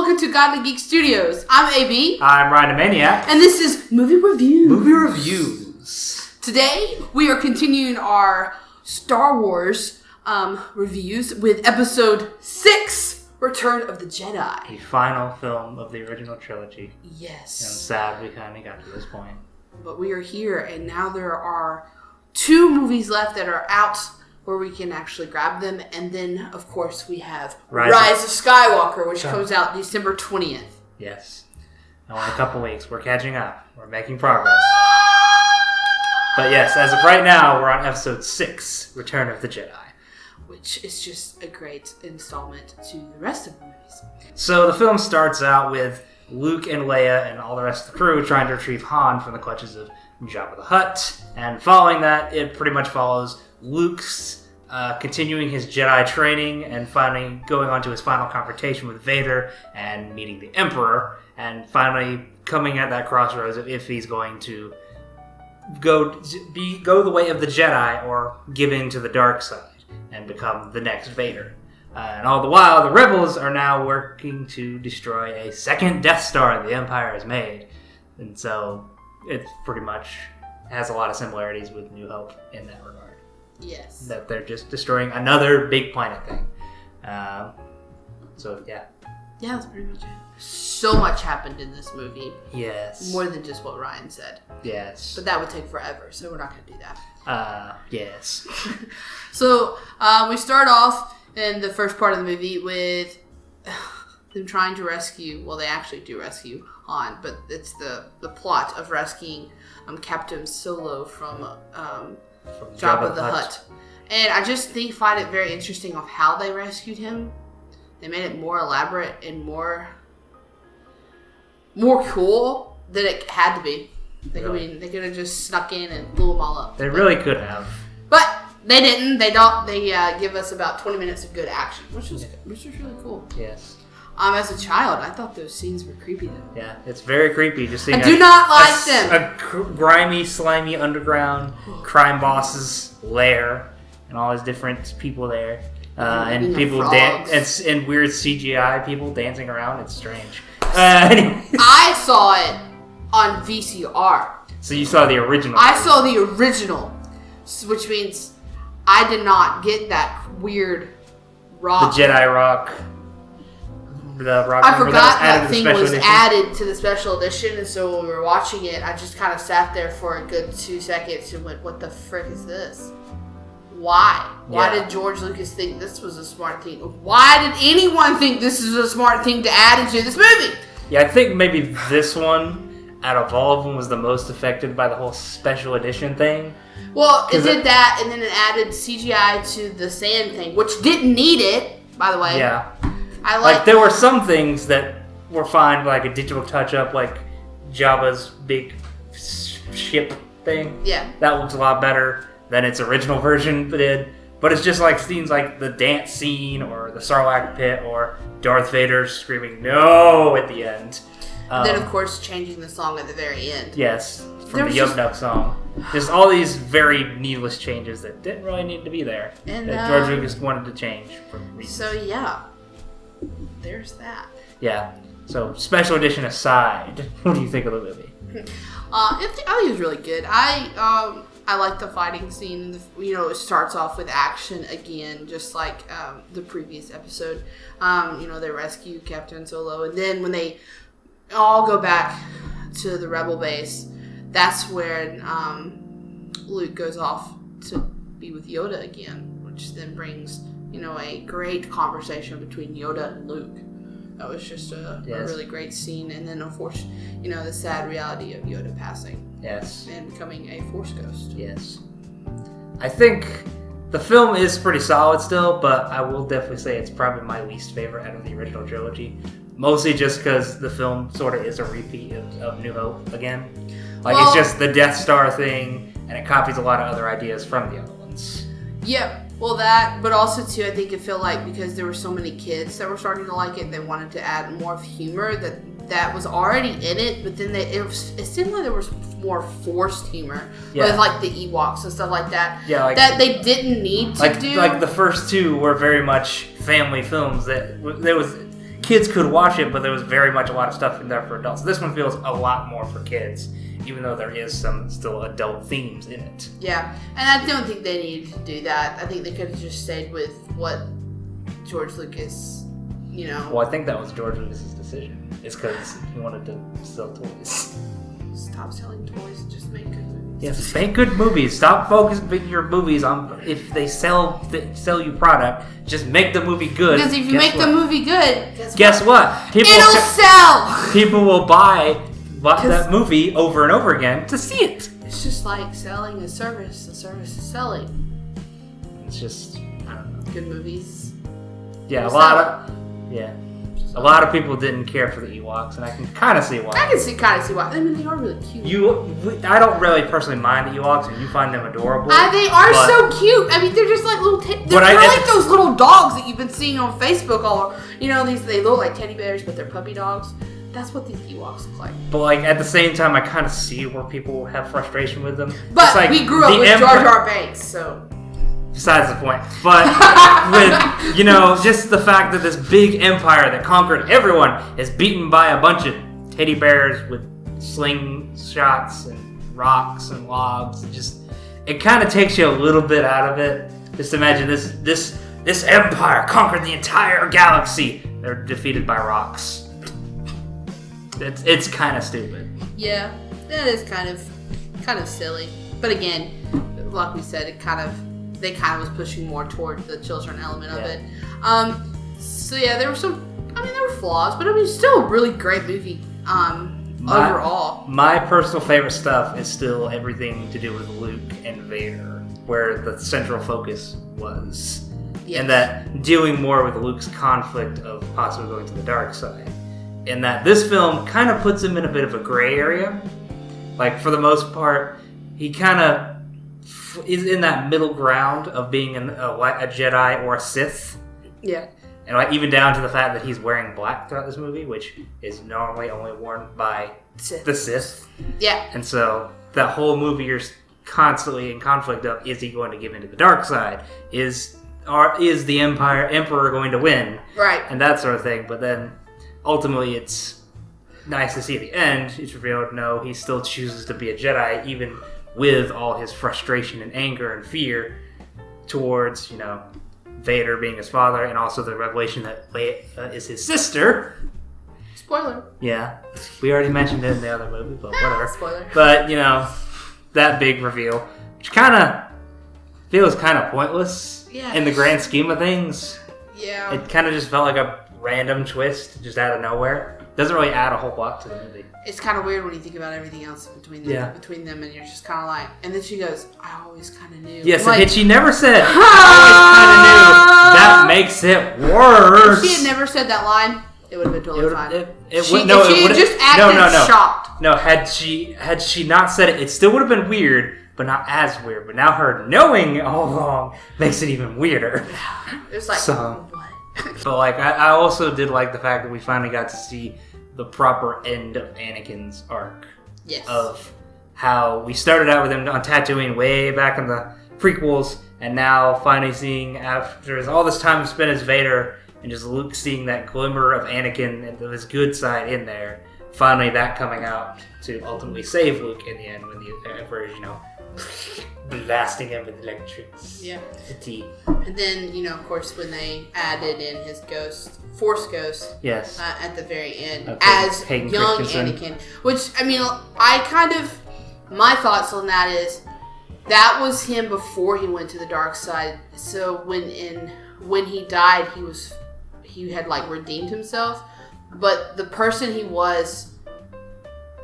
welcome to Godly Geeks Studios. I'm AB. I'm Ryan the Maniac. And this is Movie Reviews. Movie Reviews. Today, we are continuing our Star Wars reviews with Episode 6, Return of the Jedi. The final film of the original trilogy. Yes. I'm sad we kind of got to this point. But we are here, and now there are 2 movies left that are out where we can actually grab them. And then, of course, we have Rise of Skywalker, which comes out December 20th. Yes. Now, in a couple weeks, we're catching up. We're making progress. But yes, as of right now, we're on Episode 6, Return of the Jedi. Which is just a great installment to the rest of the movies. So the film starts out with Luke and Leia and all the rest of the crew trying to retrieve Han from the clutches of Jabba the Hutt. And following that, it pretty much follows Luke's continuing his Jedi training and finally going on to his final confrontation with Vader and meeting the Emperor. And finally coming at that crossroads of if he's going to go the way of the Jedi or give in to the dark side and become the next Vader. And all the while, the rebels are now working to destroy a second Death Star the Empire has made. And so it pretty much has a lot of similarities with New Hope in that regard. Yes. That they're just destroying another big planet thing. So, yeah. Yeah, that's pretty much it. So much happened in this movie. Yes. More than just what Ryan said. Yes. But that would take forever, so we're not going to do that. Yes. So, we start off in the first part of the movie with them trying to rescue, well, they actually do rescue Han, but it's the plot of rescuing Captain Solo from Jabba the Hutt. And I just find it very interesting of how they rescued him. They made it more elaborate and more cool than it had to be. They could have just snuck in and blew them all up. They really could have. But they didn't. They don't. They give us about 20 minutes of good action, which was really cool. Yes. As a child, I thought those scenes were creepy though. Yeah, it's very creepy. Just seeing I do not like them. A grimy, slimy underground crime boss's lair, and all these different people there, and people dance and weird CGI people dancing around. It's strange. I saw it on VCR. So you saw the original? I saw the original, which means I did not get that weird rock. The Jedi rock. The rock. I forgot that thing was added to the special edition, and so when we were watching it, I just kind of sat there for a good 2 seconds and went, "What the frick is this? Why? Why did George Lucas think this was a smart thing? Why did anyone think this is a smart thing to add into this movie?" Yeah, I think maybe this one, out of all of them, was the most affected by the whole special edition thing. Well, it did that, and then it added CGI to the sand thing, which didn't need it, by the way. Yeah. Like there were some things that were fine, like a digital touch-up, like Jabba's big ship thing. Yeah. That looks a lot better than its original version did. But it's just like scenes like the dance scene or the Sarlacc pit or Darth Vader screaming "No" at the end. And then, of course, changing the song at the very end. Yes, from the Yub Nub song. Just all these very needless changes that didn't really need to be there. And that George Lucas wanted to change for reasons. So, yeah. There's that. Yeah. So, special edition aside, what do you think of the movie? I think it was really good. I like the fighting scene. It starts off with action again, just like the previous episode. They rescue Captain Solo, and then when they all go back to the Rebel base, that's when Luke goes off to be with Yoda again, which then brings a great conversation between Yoda and Luke. That was just a really great scene. And then, of course, the sad reality of Yoda passing. Yes. And becoming a Force ghost. Yes. I think the film is pretty solid still, but I will definitely say it's probably my least favorite out of the original trilogy. Mostly just because the film sort of is a repeat of New Hope again. It's just the Death Star thing, and it copies a lot of other ideas from the other ones. Yeah. Well, that, but also, too, I think it felt like because there were so many kids that were starting to like it, they wanted to add more of humor that was already in it, but then it seemed like there was more forced humor with, like, the Ewoks and stuff like that. Yeah, like, that they didn't need to do. Like, the first two were very much family films. There was kids could watch it, but there was very much a lot of stuff in there for adults. This one feels a lot more for kids, even though there is some still adult themes in it. Yeah, and I don't think they needed to do that. I think they could have just stayed with what George Lucas, Well, I think that was George Lucas's decision. It's because he wanted to sell toys. Stop selling toys and just make good movies. Yes, make good movies. Stop focusing your movies on if they sell you product. Just make the movie good. Because if you make the movie good, guess what? It'll sell. People will buy that movie over and over again to see it. It's just like selling a service. The service is selling. It's just, I don't know. Good movies. Yeah, a lot of people didn't care for the Ewoks, and I can kind of see why. I can kind of see why. I mean, they are really cute. I don't really personally mind the Ewoks, and you find them adorable. They are so cute. I mean, they're just like little. They're like those little dogs that you've been seeing on Facebook all. They look like teddy bears, but they're puppy dogs. That's what these Ewoks look like. But like at the same time, I kind of see where people have frustration with them. But like we grew up with Jar Jar Binks, so. Besides the point. But with, just the fact that this big empire that conquered everyone is beaten by a bunch of teddy bears with slingshots and rocks and logs. It kind of takes you a little bit out of it. Just imagine this empire conquered the entire galaxy. They're defeated by rocks. It's kind of stupid. Yeah, that is kind of silly. But again, like we said, they kind of was pushing more toward the children element of it. So yeah, there were flaws, but still a really great movie overall. My personal favorite stuff is still everything to do with Luke and Vader, where the central focus was. Yes. And that dealing more with Luke's conflict of possibly going to the dark side. And that this film kind of puts him in a bit of a gray area. Like, for the most part, he kind of is in that middle ground of being a Jedi or a Sith. Yeah. And even down to the fact that he's wearing black throughout this movie, which is normally only worn by the Sith. Yeah. And so that whole movie you're constantly in conflict of, is he going to give into the dark side? Is the Emperor going to win? Right. And that sort of thing. But then ultimately it's nice to see at the end, it's revealed, no, he still chooses to be a Jedi, even with all his frustration and anger and fear towards, Vader being his father, and also the revelation that Leia is his sister. Spoiler. Yeah. We already mentioned it in the other movie, but whatever. Spoiler. But, that big reveal, which kind of feels kind of pointless in the grand scheme of things. Yeah. It kind of just felt like a random twist, just out of nowhere. Doesn't really add a whole lot to the movie. It's kind of weird when you think about everything else between them, and you're just kind of like, and then she goes, I always kind of knew. Yes, and she never said, I always kind of knew. That makes it worse. If she had never said that line, it would have been totally fine. If she had just acted shocked. No, had she not said it, it still would have been weird, but not as weird. But now her knowing all along makes it even weirder. It's like, what? So, I also did like the fact that we finally got to see the proper end of Anakin's arc. Yes. Of how we started out with him on Tatooine way back in the prequels, and now finally seeing, after all this time spent as Vader, and just Luke seeing that glimmer of Anakin and of his good side in there, finally that coming out to ultimately save Luke in the end when the Emperor is, blasting him with electricity. And then, of course, when they added in his Force Ghost, yes, at the very end, as young Anakin, which, my thoughts on that is, that was him before he went to the dark side. So when he died, he had redeemed himself, but the person he was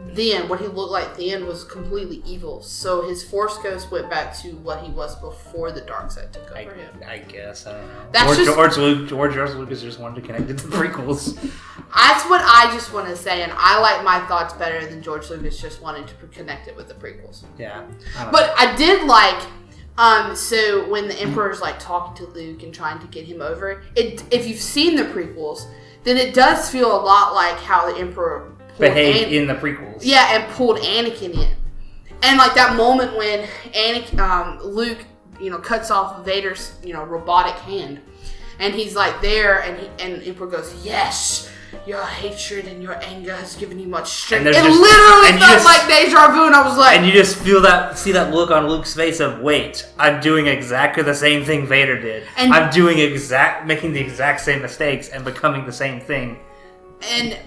then, what he looked like then, was completely evil. So his Force Ghost went back to what he was before the dark side took over him. I guess, I don't know. George Lucas just wanted to connect it to the prequels. That's what I just want to say, and I like my thoughts better than George Lucas just wanted to connect it with the prequels. Yeah. I did like, so when the Emperor's talking to Luke and trying to get him over, if you've seen the prequels, then it does feel a lot like how the Emperor behaved in the prequels. Yeah, and pulled Anakin in. And that moment when Luke, cuts off Vader's, robotic hand. And he's there, and Emperor goes, yes! your hatred and your anger has given you much strength. And it just, literally and felt like deja vu, and I was like... And you just see that look on Luke's face of, wait, I'm doing exactly the same thing Vader did. And I'm making the exact same mistakes and becoming the same thing.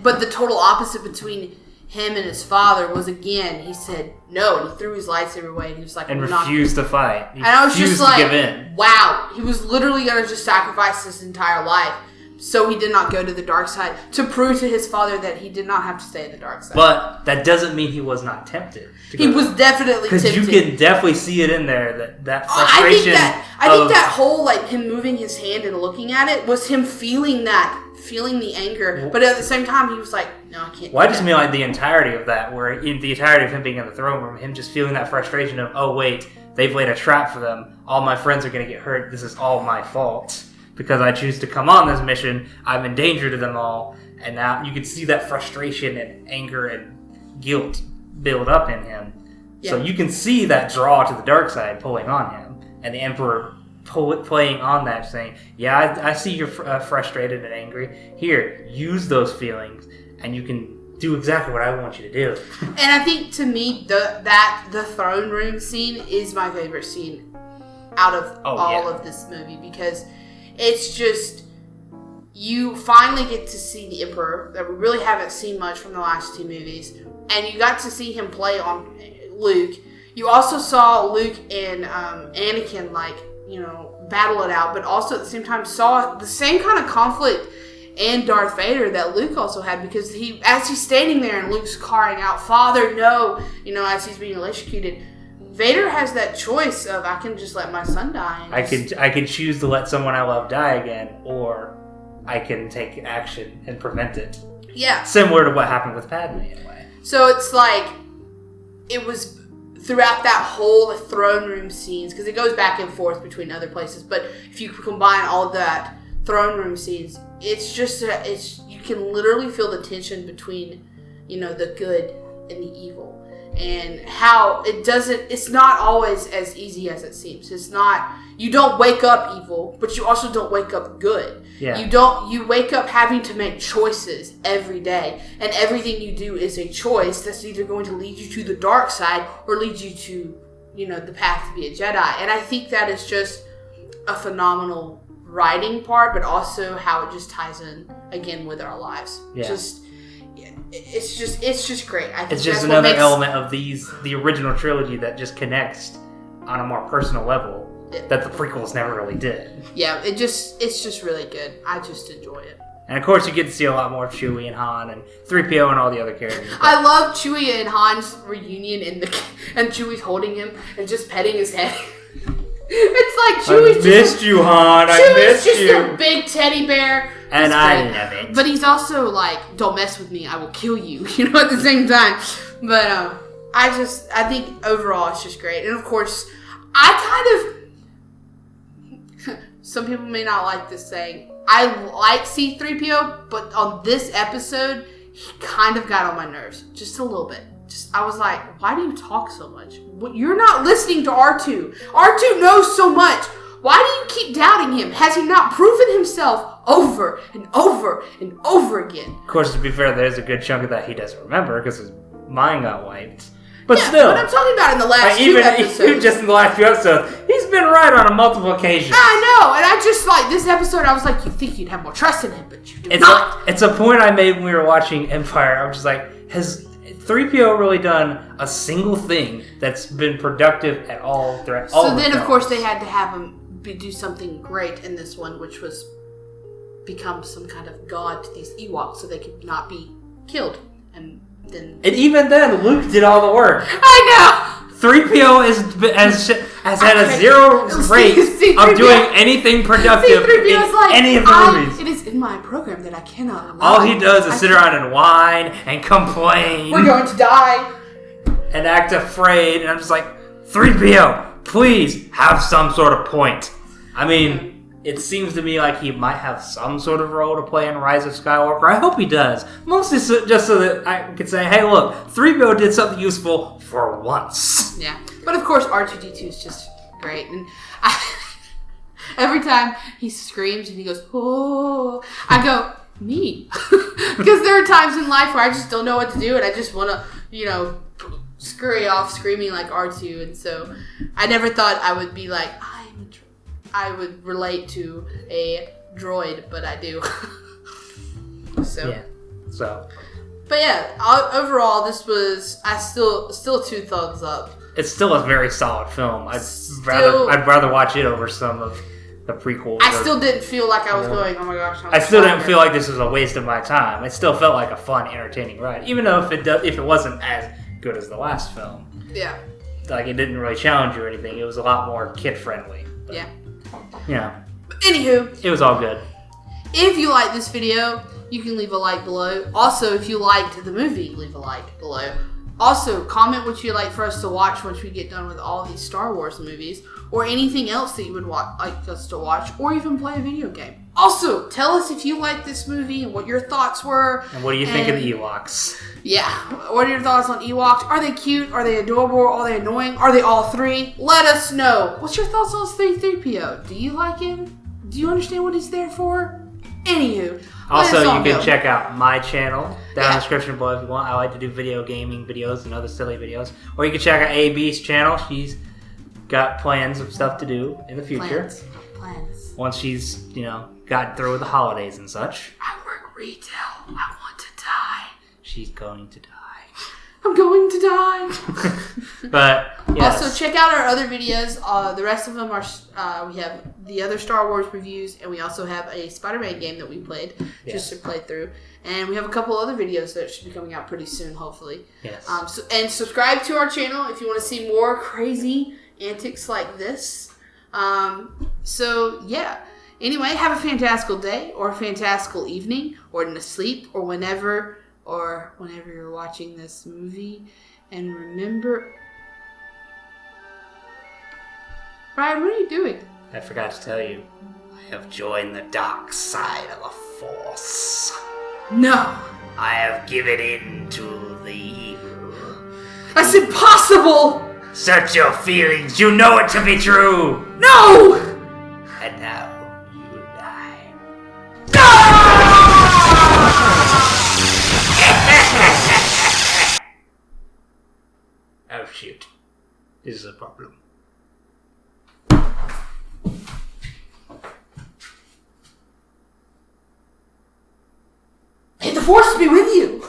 But the total opposite between him and his father was, again, he said no, and he threw his lightsaber away, and he was like... And refused to fight. And I was just like, give in. Wow, he was literally going to just sacrifice his entire life. So he did not go to the dark side to prove to his father that he did not have to stay in the dark side. But that doesn't mean he was not tempted. He was definitely tempted. Because you can definitely see it in there, that frustration. I think that whole, like, him moving his hand and looking at it was him feeling the anger. But at the same time, he was like, no, I can't. Well, I just mean like the entirety of that, where in the entirety of him being in the throne room, him just feeling that frustration of, oh, wait, they've laid a trap for them. All my friends are going to get hurt. This is all my fault. Because I choose to come on this mission, I'm in danger to them all, and now you can see that frustration and anger and guilt build up in him. Yeah. So you can see that draw to the dark side pulling on him, and the Emperor playing on that, saying, yeah, I see you're frustrated and angry. Here, use those feelings, and you can do exactly what I want you to do. And I think, to me, the throne room scene is my favorite scene out of all of this movie, because... It's just, you finally get to see the Emperor that we really haven't seen much from the last two movies. And you got to see him play on Luke. You also saw Luke and Anakin, battle it out. But also at the same time saw the same kind of conflict in Darth Vader that Luke also had. Because as he's standing there and Luke's crying out, Father, no, as he's being electrocuted. Vader has that choice of, I can just let my son die. I can choose to let someone I love die again, or I can take action and prevent it. Yeah. Similar to what happened with Padme in a way. So it's like, it was throughout that whole throne room scenes, because it goes back and forth between other places, but if you combine all of that throne room scenes, it's just, you can literally feel the tension between, the good and the evil. And how it's not always as easy as it seems. It's not, you don't wake up evil, but you also don't wake up good. Yeah. You wake up having to make choices every day. And everything you do is a choice that's either going to lead you to the dark side or lead you to, the path to be a Jedi. And I think that is just a phenomenal writing part, but also how it just ties in, again, with our lives. Yeah. It's just great. I think it's just another element of the original trilogy that just connects on a more personal level that the prequels never really did. Yeah, it's just really good. I just enjoy it. And of course, you get to see a lot more of Chewie and Han and 3PO and all the other characters. I love Chewie and Han's reunion and Chewie's holding him and just petting his head. It's like Chewie's missed you, Han. I missed you. Chewie's just a big teddy bear. And I love it. But he's also like, don't mess with me, I will kill you, at the same time. But I think overall it's just great. And of course, some people may not like this saying, I like C-3PO, but on this episode, he kind of got on my nerves. Just a little bit. I was like, why do you talk so much? You're not listening to R2. R2 knows so much. Why do you keep doubting him? Has he not proven himself over and over and over again? Of course, to be fair, there's a good chunk of that he doesn't remember because his mind got wiped. But still. But I'm talking about in the last two episodes. Even just in the last few episodes, he's been right on multiple occasions. I know, and I just this episode, I was like, you think you'd have more trust in him, but you do not. It's a point I made when we were watching Empire. I was just like, has 3PO really done a single thing that's been productive at all throughout all the films? Of course, they had to have him do something great in this one, which was become some kind of god to these Ewoks so they could not be killed. And even then, Luke did all the work. I know! 3PO has had a zero rate of doing anything productive in any of the movies. It is in my program that I cannot allow. All he does is sit around and whine and complain. We're going to die. And act afraid. And I'm just like, 3PO, please have some sort of point. I mean, it seems to me like he might have some sort of role to play in Rise of Skywalker. I hope he does. Mostly just so that I can say, hey, look, 3PO did something useful for once. Yeah. But of course, R2-D2 is just great. And every time he screams and he goes, oh, I go, me. Because there are times in life where I just don't know what to do and I just want to, scurry off screaming like R2. And so I never thought I would be like, I would relate to a droid, but I do. But yeah, overall, this was, still 2 thumbs up. It's still a very solid film. I'd rather watch it over some of the prequels. I still didn't feel like I was going, oh my gosh. I still didn't feel like this was a waste of my time. It still felt like a fun, entertaining ride, even though if it wasn't as good as the last film. Yeah. Like, it didn't really challenge you or anything. It was a lot more kid-friendly. Yeah. Yeah. Anywho. It was all good. If you like this video, you can leave a like below. Also, if you liked the movie, leave a like below. Also, comment what you'd like for us to watch once we get done with all these Star Wars movies, or anything else that you would like us to watch, or even play a video game. Also, tell us if you like this movie and what your thoughts were. And what do you think of the Ewoks? Yeah. What are your thoughts on Ewoks? Are they cute? Are they adorable? Are they annoying? Are they all 3? Let us know. What's your thoughts on C-3PO? Do you like him? Do you understand what he's there for? Anywho. Also, you can check out my channel down in the description below if you want. I like to do video gaming videos and other silly videos. Or you can check out AB's channel. She's got plans of stuff to do in the future. Plans. Once she's, gotten through with the holidays and such. I work retail. I want to die. She's going to die. I'm going to die. But, yes. Also, check out our other videos. The rest of them are, we have the other Star Wars reviews, and we also have a Spider-Man game that we played just to play through. And we have a couple other videos that should be coming out pretty soon, hopefully. Yes. And subscribe to our channel if you want to see more crazy antics like this. Anyway, have a fantastical day, or a fantastical evening, or in the sleep, or whenever you're watching this movie. And remember... Brian, what are you doing? I forgot to tell you. I have joined the dark side of the Force. No! I have given in to the evil. That's impossible! Search your feelings. You know it to be true. No! And now you die. Oh shoot. This is a problem. May the Force be with you!